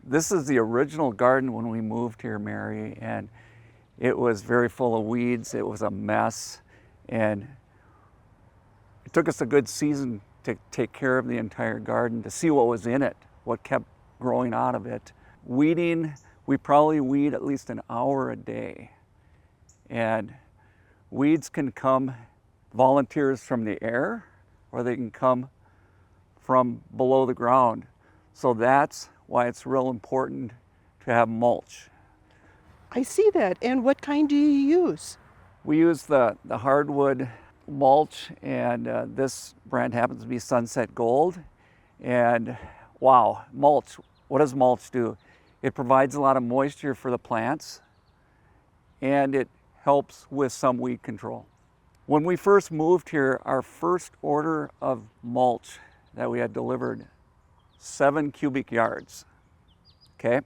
This is the original garden when we moved here, Mary, and it was very full of weeds. It was a mess, and it took us a good season to take care of the entire garden, to see what was in it, what kept growing out of it. Weeding, we probably weed at least an hour a day. And weeds can come volunteers from the air, or they can come from below the ground. So that's why it's real important to have mulch. I see that. And what kind do you use? We use the hardwood mulch, and this brand happens to be Sunset Gold. And wow, mulch, what does mulch do? It provides a lot of moisture for the plants, and it helps with some weed control. When we first moved here, our first order of mulch that we had delivered, 7 cubic yards, okay?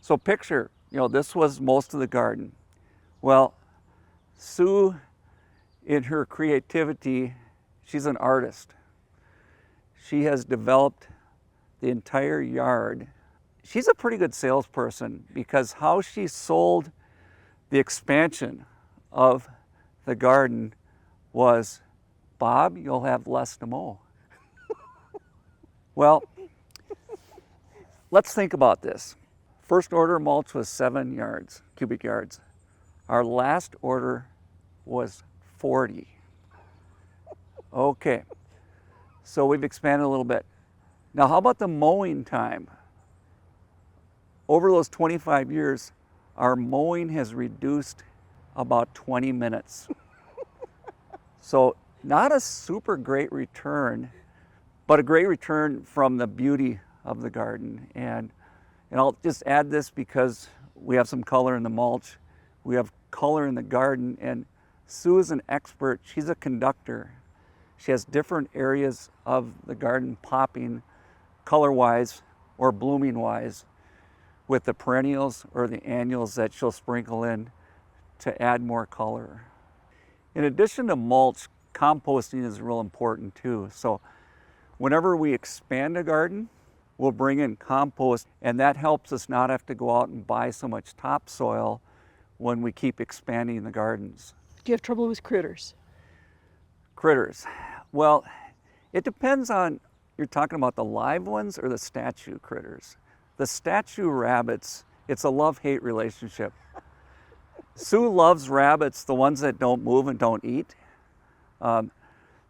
So picture, this was most of the garden. Well, Sue, in her creativity, she's an artist. She has developed the entire yard. She's a pretty good salesperson, because how she sold the expansion of the garden was, Bob, you'll have less to mow. Well, let's think about this. First order mulch was 7 cubic yards. Our last order was 40. Okay, so we've expanded a little bit. Now, how about the mowing time? Over those 25 years, our mowing has reduced about 20 minutes. So not a super great return, but a great return from the beauty of the garden. And I'll just add this because we have some color in the mulch. We have color in the garden, and Sue is an expert. She's a conductor. She has different areas of the garden popping color-wise or blooming-wise, with the perennials or the annuals that she'll sprinkle in to add more color. In addition to mulch, composting is real important too. So whenever we expand a garden, we'll bring in compost, and that helps us not have to go out and buy so much topsoil when we keep expanding the gardens. Do you have trouble with critters? Critters. Well, it depends on, you're talking about the live ones or the statue critters. The statue rabbits, it's a love-hate relationship. Sue loves rabbits, the ones that don't move and don't eat.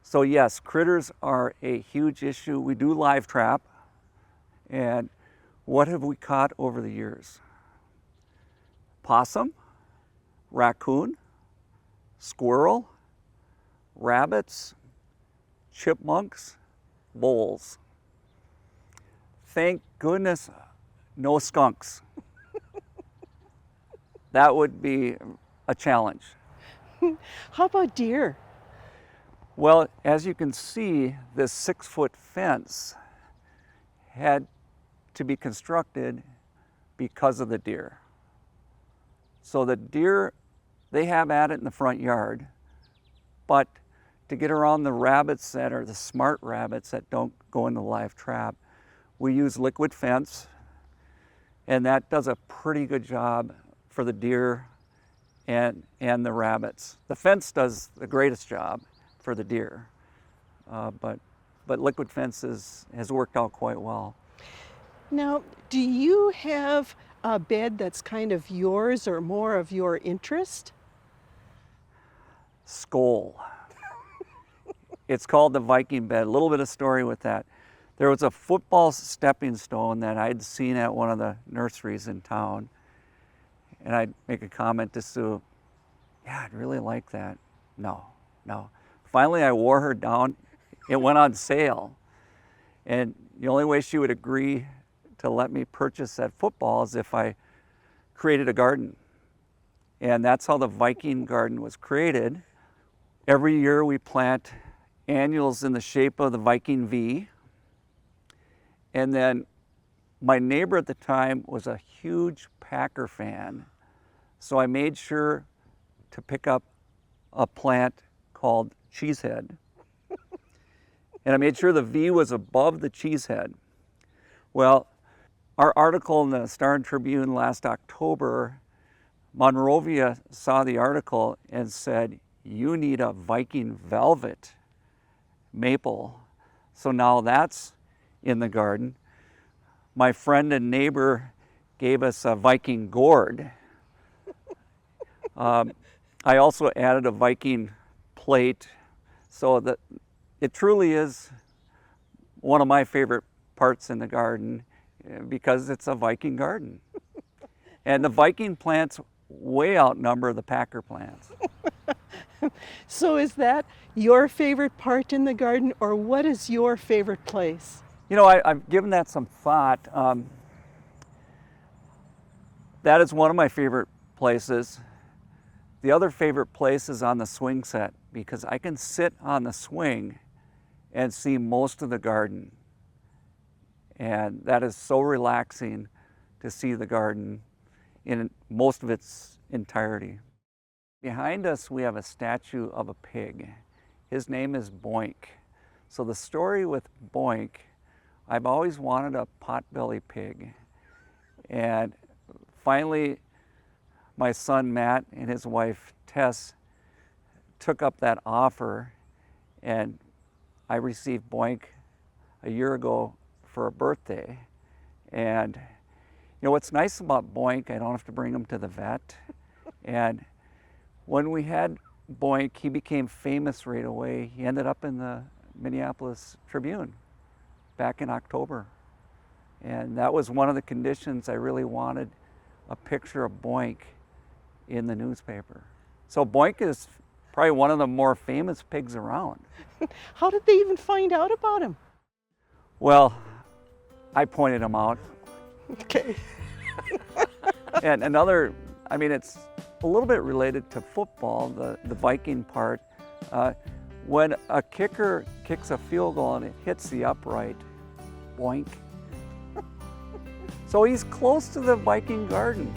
So yes, critters are a huge issue. We do live trap. And what have we caught over the years? Possum, raccoon, squirrel, rabbits, chipmunks, voles. Thank goodness, no skunks. That would be a challenge. How about deer? Well, as you can see, this 6-foot fence had to be constructed because of the deer. So the deer, they have at it in the front yard, but to get around the rabbits that are the smart rabbits that don't go in the live trap, we use liquid fence, and that does a pretty good job for the deer and the rabbits. The fence does the greatest job for the deer, but liquid fence has worked out quite well. Now, do you have a bed that's kind of yours or more of your interest? Skol. It's called the Viking bed. A little bit of story with that. There was a football stepping stone that I'd seen at one of the nurseries in town, and I'd make a comment to Sue, yeah, I'd really like that. No. Finally, I wore her down. It went on sale, and the only way she would agree to let me purchase that football is if I created a garden. And that's how the Viking garden was created. Every year we plant annuals in the shape of the Viking V. And then my neighbor at the time was a huge Packer fan. So I made sure to pick up a plant called Cheesehead. And I made sure the V was above the Cheesehead. Well, Our article in the Star and Tribune last October, Monrovia saw the article and said, you need a Viking velvet maple. So now that's in the garden. My friend and neighbor gave us a Viking gourd. I also added a Viking plate, so that it truly is one of my favorite parts in the garden because it's a Viking garden. And the Viking plants way outnumber the Packer plants. So is that your favorite part in the garden, or what is your favorite place? You know, I've given that some thought. That is one of my favorite places. The other favorite place is on the swing set because I can sit on the swing and see most of the garden. And that is so relaxing to see the garden in most of its entirety. Behind us, we have a statue of a pig. His name is Boink. So the story with Boink, I've always wanted a potbelly pig. And finally, my son Matt and his wife Tess took up that offer, and I received Boink a year ago for a birthday. And you know what's nice about Boink, I don't have to bring him to the vet. And when we had Boink, he became famous right away. He ended up in the Minneapolis Tribune back in October. And that was one of the conditions. I really wanted a picture of Boink in the newspaper. So Boink is probably one of the more famous pigs around. How did they even find out about him? Well, I pointed him out. Okay. And another, I mean, it's a little bit related to football, the Viking part. When a kicker kicks a field goal and it hits the upright, Boink. So he's close to the Viking garden.